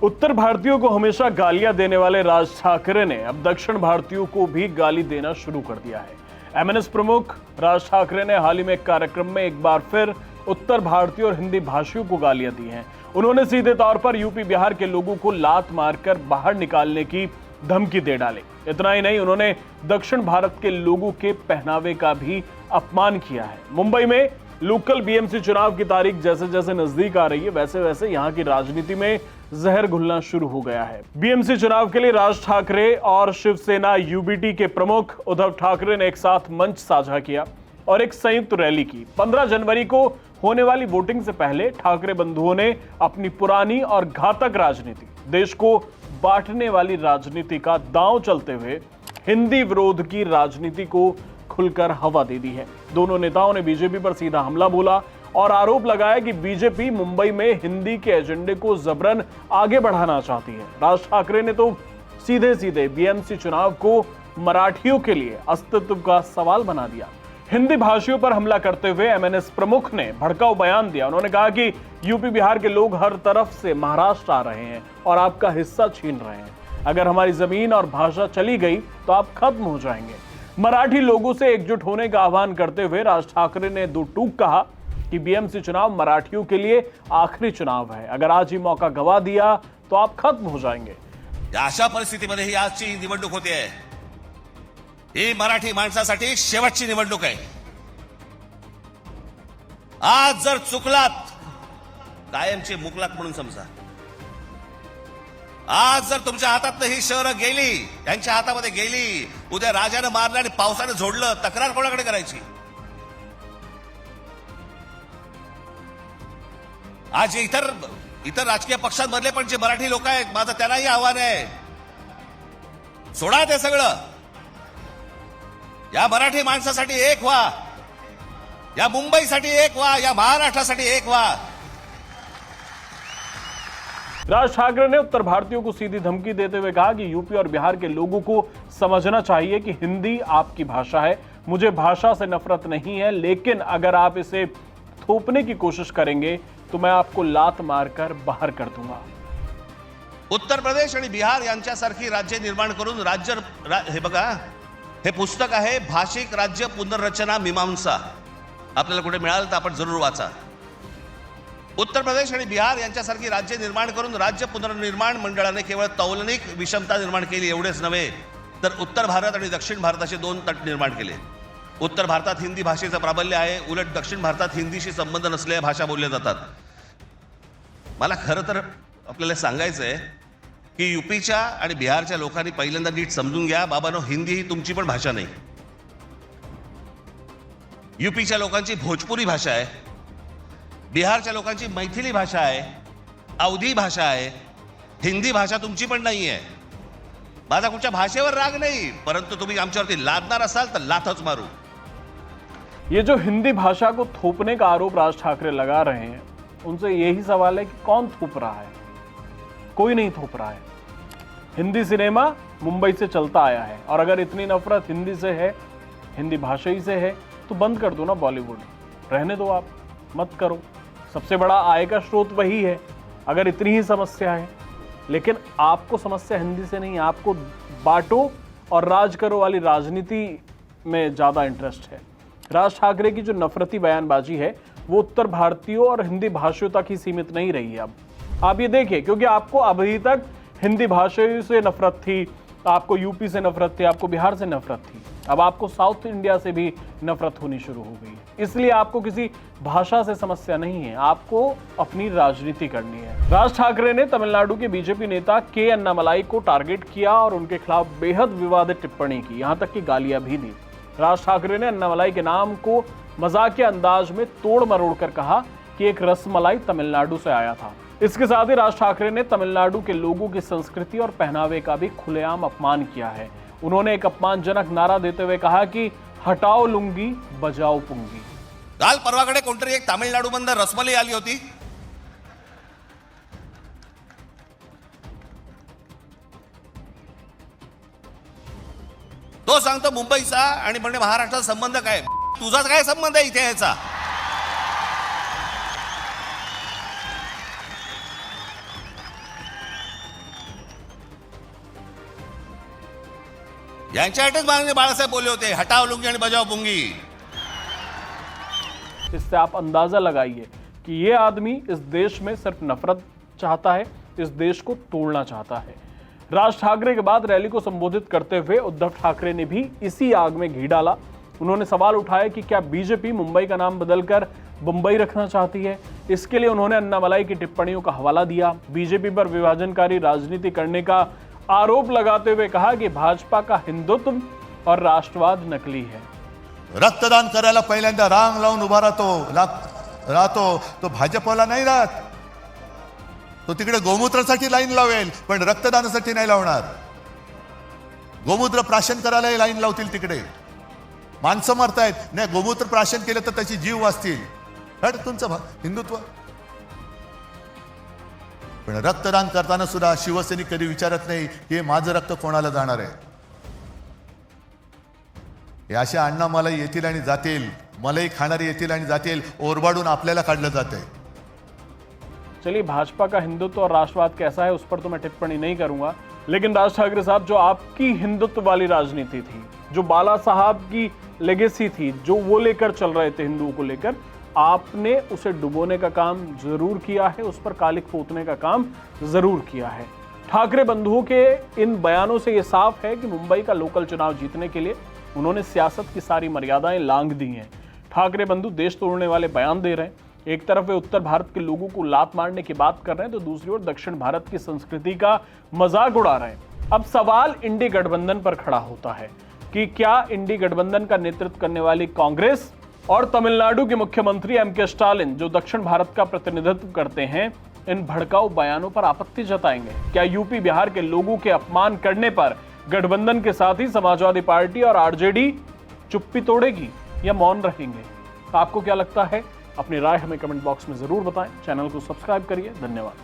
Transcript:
उत्तर भारतीयों को हमेशा गालियां देने वाले राज ठाकरे ने अब दक्षिण भारतीयों को भी गाली देना शुरू कर दिया है। एमएनएस प्रमुख राज ठाकरे ने हाल ही में एक कार्यक्रम में एक बार फिर उत्तर भारतीय और हिंदी भाषियों को गालियां दी हैं। उन्होंने सीधे तौर पर यूपी बिहार के लोगों को लात मारकर बाहर निकालने की धमकी दे डाली। इतना ही नहीं, उन्होंने दक्षिण भारत के लोगों के पहनावे का भी अपमान किया है। मुंबई में लोकल बीएमसी चुनाव की तारीख जैसे जैसे नजदीक आ रही है, वैसे वैसे यहां की राजनीति में जहर घुलना शुरू हो गया है। बीएमसी चुनाव के लिए राज ठाकरे और शिवसेना यूबीटी के प्रमुख उद्धव ठाकरे ने एक साथ मंच साझा किया और एक संयुक्त रैली की। 15 जनवरी को होने वाली वोटिंग से पहले ठाकरे बंधुओं ने अपनी पुरानी और घातक राजनीति, देश को बांटने वाली राजनीति का दांव चलते हुए हिंदी विरोध की राजनीति को खुलकर हवा दे दी है। दोनों नेताओं ने बीजेपी पर सीधा हमला बोला और आरोप लगाया कि बीजेपी मुंबई में हिंदी के एजेंडे को जबरन आगे बढ़ाना चाहती है। राज ठाकरे ने तो सीधे सीधे बीएमसी चुनाव को मराठियों के लिए अस्तित्व का सवाल बना दिया। हिंदी भाषियों पर हमला करते हुए एमएनएस प्रमुख ने भड़काऊ बयान दिया। उन्होंने कहा कि यूपी बिहार के लोग हर तरफ से महाराष्ट्र आ रहे हैं और आपका हिस्सा छीन रहे हैं। अगर हमारी जमीन और भाषा चली गई तो आप खत्म हो जाएंगे। मराठी लोगों से एकजुट होने का आह्वान करते हुए राज ठाकरे ने दो टूक कहा कि बीएमसी चुनाव मराठियों के लिए आखिरी चुनाव है। अगर आज ही मौका गवा दिया तो आप खत्म हो जाएंगे। अशा परिस्थितीमध्ये ही आजची निवडणूक होते आहे। ही मराठी माणसासाठी शेवटची निवडणूक आहे। आज जर चुकलात कायमचे मुकलात म्हणून समजा। आज जर तुमच्या हातातनं ही शहरं गेली, त्यांच्या हातामध्ये गेली, उद्या राजानं मारलं आणि पावसानं झोडलं, तक्रार कोणाकडे करायची? आज इतर राजकीय पक्षांमधले पण जे मराठी लोक आहेत, माझं त्यांनाही आव्हान आहे, सोडा ते सगळं। या मराठी माणसासाठी एक व्हा, या मुंबईसाठी एक व्हा, या महाराष्ट्रासाठी एक व्हा। राज ठाकरे ने उत्तर भारतीयों को सीधी धमकी देते हुए कहा कि यूपी और बिहार के लोगों को समझना चाहिए कि हिंदी आपकी भाषा है। मुझे भाषा से नफरत नहीं है, लेकिन अगर आप इसे थोपने की कोशिश करेंगे तो मैं आपको लात मारकर बाहर कर दूंगा। उत्तर प्रदेश आणि बिहार यांच्यासारखी राज्य निर्माण करून हे बघा, हे पुस्तक आहे भाषिक राज्य पुनर्रचना मीमांसा। आपल्याला कुठे मिळालं तर आपण जरूर वाचा। उत्तर प्रदेश आणि बिहार यांच्यासारखी राज्य निर्माण करून राज्य पुनर्निर्माण मंडळाने केवळ तौलनिक विषमता निर्माण केली एवढेच नव्हे, तर उत्तर भारत आणि दक्षिण भारताचे दोन तट निर्माण केले। उत्तर भारतात हिंदी भाषेचं प्राबल्य आहे, उलट दक्षिण भारतात हिंदीशी संबंध नसलेल्या भाषा बोलल्या जातात। मला खरं तर आपल्याला सांगायचं आहे की यूपीच्या आणि बिहारच्या लोकांनी पहिल्यांदा नीट समजून घ्या, बाबांनो, हिंदी ही तुमची पण भाषा नाही। यूपीच्या लोकांची भोजपुरी भाषा आहे, बिहारच्या लोकांची मैथिली भाषा आहे, अवधी भाषा आहे। हिंदी भाषा तुमची पण नाही आहे। माझा कुठच्या भाषेवर राग नाही, परंतु तुम्ही आमच्यावरती लादणार असाल तर लाथच मारू। ये जो हिंदी भाषा को थोपने का आरोप राज ठाकरे लगा रहे हैं, उनसे यही सवाल है कि कौन थोप रहा है? कोई नहीं थोप रहा है। हिंदी सिनेमा मुंबई से चलता आया है और अगर इतनी नफरत हिंदी से है, हिंदी भाषा ही से है, तो बंद कर दो ना बॉलीवुड। रहने दो, आप मत करो। सबसे बड़ा आय का स्रोत वही है अगर इतनी ही समस्या है। लेकिन आपको समस्या हिंदी से नहीं, आपको बांटो और राज करो वाली राजनीति में ज़्यादा इंटरेस्ट है। राज ठाकरे की जो नफरती बयानबाजी है वो उत्तर भारतीयों और हिंदी भाषियों तक ही सीमित नहीं रही है। अब आप ये देखिए, क्योंकि आपको अभी तक हिंदी भाषियों से नफरत थी, आपको यूपी से नफरत थी, आपको बिहार से नफरत थी, अब आपको साउथ इंडिया से भी नफरत होनी शुरू हो गई है। इसलिए आपको किसी भाषा से समस्या नहीं है, आपको अपनी राजनीति करनी है। राज ठाकरे ने तमिलनाडु के बीजेपी नेता के अन्नामलाई को टारगेट किया और उनके खिलाफ बेहद विवादित टिप्पणी की, यहां तक कि गालियां भी दी। राज ठाकरे ने अन्नामलाई के नाम को मजाकिया अंदाज में तोड़ मरोड़ कर कहा कि एक रसमलाई तमिलनाडु से आया था। इसके साथ ही राज ठाकरे ने तमिलनाडु के लोगों की संस्कृति और पहनावे का भी खुलेआम अपमान किया है। उन्होंने एक अपमानजनक नारा देते हुए कहा कि हटाओ लुंगी बजाओ पुंगी। काल परवाकडे कोणतरी एक तामिळनाडू बंदर रसमलाई आली होती। तो सांगतो मुंबईचा आणि म्हणजे महाराष्ट्राचा संबंध काय? तुझा काय संबंध आहे इथे याचा? यांच्यासाठीच माननीय बाळासाहेब बोलले होते, हटाव लुंगी आणि बजाव पुंगी. इससे आप अंदाजा लगाइए कि ये आदमी इस देश में सिर्फ नफरत चाहता है, इस देश को तोड़ना चाहता है. राज ठाकरे के बाद रैली को संबोधित करते हुए उद्धव ठाकरे ने भी इसी आग में घी डाला. उन्होंने सवाल उठाया कि क्या बीजेपी मुंबई का नाम बदलकर बंबई रखना चाहती है. इसके लिए उन्होंने अन्नामलाई की टिप्पणियों का हवाला दिया. बीजेपी पर विभाजनकारी राजनीति करने का आरोप लगाते हुए कहा कि भाजपा का हिंदुत्व और राष्ट्रवाद नकली है. रक्तदान करायला पहिल्यांदा रांग लावून उभा राहतो तो भाजपवाला नाही राहत. तो तिकडे गोमूत्रासाठी लाईन लावेल, पण रक्तदानासाठी नाही लावणार. गोमूत्र प्राशन करायला लाईन लावतील तिकडे. माणसं मरतायत, नाही गोमूत्र प्राशन केलं तर त्याची जीव वाचतील. तुमचं हिंदुत्व. पण रक्तदान करताना सुद्धा शिवसैनिक कधी विचारत नाही की माझं रक्त कोणाला जाणार आहे. हे अशा अण्णा मलाई येतील आणि जातील, मलाई खाणारे येतील आणि जातील, ओरबाडून आपल्याला काढलं जातंय. चलिए, भाजपा का हिंदुत्व और राष्ट्रवाद कैसा है उस पर तो मैं टिप्पणी नहीं करूंगा, लेकिन राज ठाकरे साहब, जो आपकी हिंदुत्व वाली राजनीति थी, जो बाला साहब की लेगेसी थी, जो वो लेकर चल रहे थे हिंदुओं को लेकर, आपने उसे डुबोने का काम जरूर किया है, उस पर कालिक पोतने का काम जरूर किया है. ठाकरे बंधुओं के इन बयानों से यह साफ है कि मुंबई का लोकल चुनाव जीतने के लिए उन्होंने सियासत की सारी मर्यादाएं लांघ दी हैं. ठाकरे बंधु देश तोड़ने वाले बयान दे रहे हैं. एक तरफ वे उत्तर भारत के लोगों को लात मारने की बात कर रहे हैं, तो दूसरी ओर दक्षिण भारत की संस्कृति का मजाक उड़ा रहे हैं. अब सवाल इंडी गठबंधन पर खड़ा होता है कि क्या इंडी गठबंधन का नेतृत्व करने वाली कांग्रेस और तमिलनाडु के मुख्यमंत्री एम.के. स्टालिन, जो दक्षिण भारत का प्रतिनिधित्व करते हैं, इन भड़काऊ बयानों पर आपत्ति जताएंगे? क्या यूपी बिहार के लोगों के अपमान करने पर गठबंधन के साथ ही समाजवादी पार्टी और आरजेडी चुप्पी तोड़ेगी या मौन रहेंगे? आपको क्या लगता है? अपनी राय हमें कमेंट बॉक्स में जरूर बताएं. चैनल को सब्सक्राइब करिए. धन्यवाद.